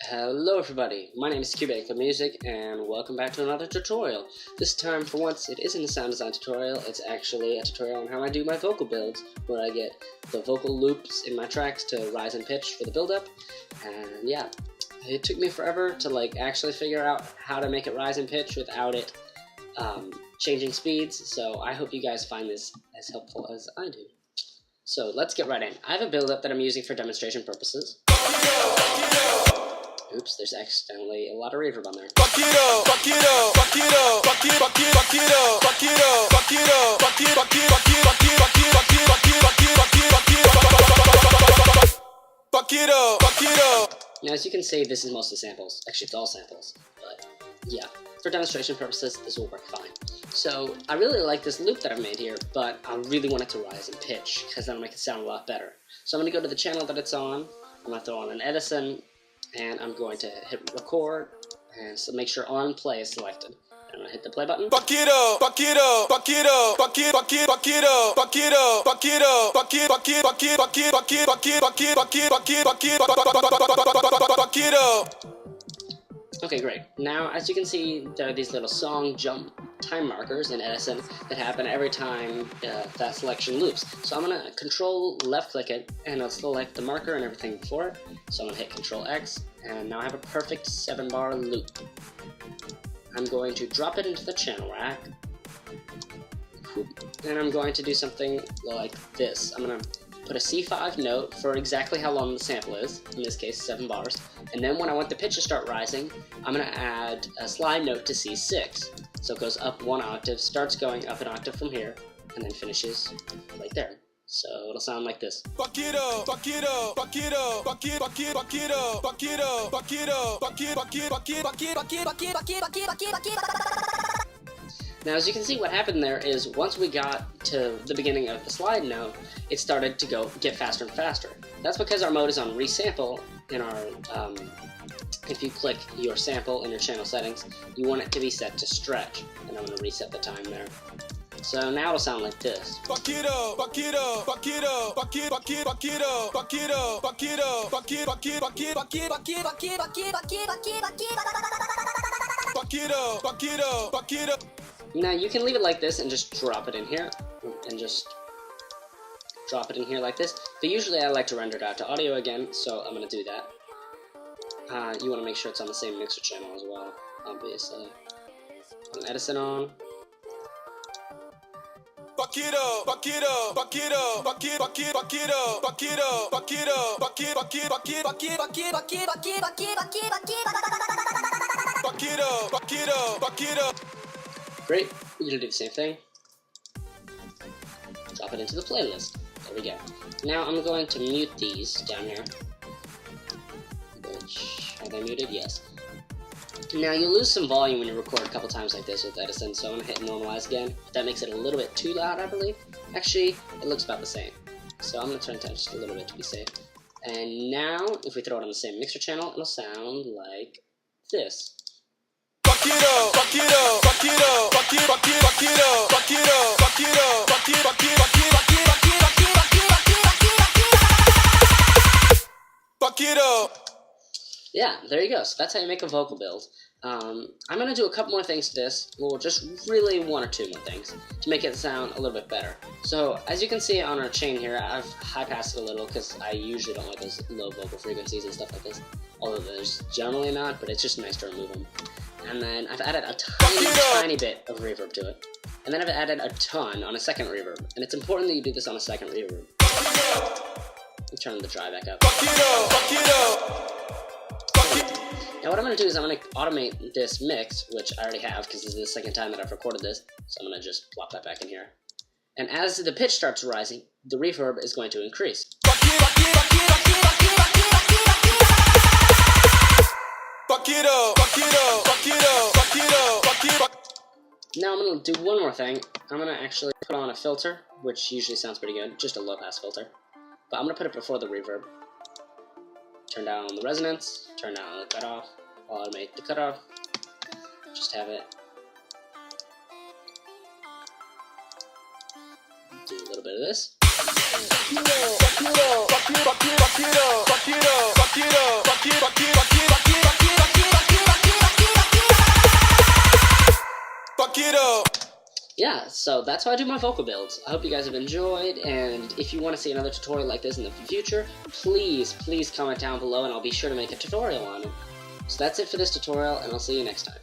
Hello everybody, my name is Cubake the Music, and welcome back to another tutorial. This time, for once, it isn't a sound design tutorial, it's actually a tutorial on how I do my vocal builds, where I get the vocal loops in my tracks to rise in pitch for the build-up. And yeah, it took me forever to actually figure out how to make it rise in pitch without it changing speeds, so I hope you guys find this as helpful as I do. So let's get right in. I have a build-up that I'm using for demonstration purposes. Oops, there's accidentally a lot of reverb on there. Now, as you can see, this is mostly samples. Actually, it's all samples, but yeah. For demonstration purposes, this will work fine. So, I really like this loop that I've made here, but I really want it to rise in pitch, because that'll make it sound a lot better. So I'm going to go to the channel that it's on, I'm going to throw on an Edison, and I'm going to hit record, and so make sure on play is selected. I'm going to hit the play button. Okay, great. Now, as you can see, there are these little song jump time markers in Edison that happen every time that selection loops. So I'm going to control left click it, and I'll select the marker and everything before it. So I'm going to hit Control X, and now I have a perfect 7-bar loop. I'm going to drop it into the channel rack, and I'm going to do something like this. I'm going to put a C5 note for exactly how long the sample is, in this case 7 bars, and then when I want the pitch to start rising, I'm going to add a slide note to C6. So it goes up 1 octave, starts going up an octave from here, and then finishes right there. So it'll sound like this. Now, as you can see, what happened there is once we got to the beginning of the slide note, it started to get faster and faster. That's because our mode is on resample in our, if you click your sample in your channel settings, you want it to be set to stretch. And I'm going to reset the time there. So now it'll sound like this. Now you can leave it like this and just drop it in here, and just drop it in here like this. But usually I like to render it out to audio again, so I'm going to do that. You want to make sure it's on the same mixer channel as well, obviously. Put an Edison on. Great, you're gonna do the same thing. Drop it into the playlist. There we go. Now I'm going to mute these down here. Which, are they muted? Yes. Now you lose some volume when you record a couple times like this with Edison, so I'm gonna hit normalize again. That makes it a little bit too loud, I believe. Actually, it looks about the same. So I'm gonna turn it down just a little bit to be safe. And now, if we throw it on the same mixer channel, it'll sound like this. Yeah, there you go. So that's how you make a vocal build. I'm going to do a couple more things to this, well, just really 1 or 2 more things, to make it sound a little bit better. So, as you can see on our chain here, I've high-passed it a little, because I usually don't like those low vocal frequencies and stuff like this. Although there's generally not, but it's just nice to remove them. And then I've added a tiny bit of reverb to it. And then I've added a ton on a second reverb. And it's important that you do this on a second reverb. I'm turning the dry back up. Now what I'm going to do is I'm going to automate this mix, which I already have because this is the second time that I've recorded this. So I'm going to just plop that back in here. And as the pitch starts rising, the reverb is going to increase. Now I'm going to do one more thing. I'm going to actually put on a filter, which usually sounds pretty good, just a low-pass filter. But I'm going to put it before the reverb. Turn down the resonance, turn down the cutoff, automate the cutoff, just have it Do a little bit of this. Yeah, so that's how I do my vocal builds. I hope you guys have enjoyed, and if you want to see another tutorial like this in the future, please comment down below and I'll be sure to make a tutorial on it. So that's it for this tutorial, and I'll see you next time.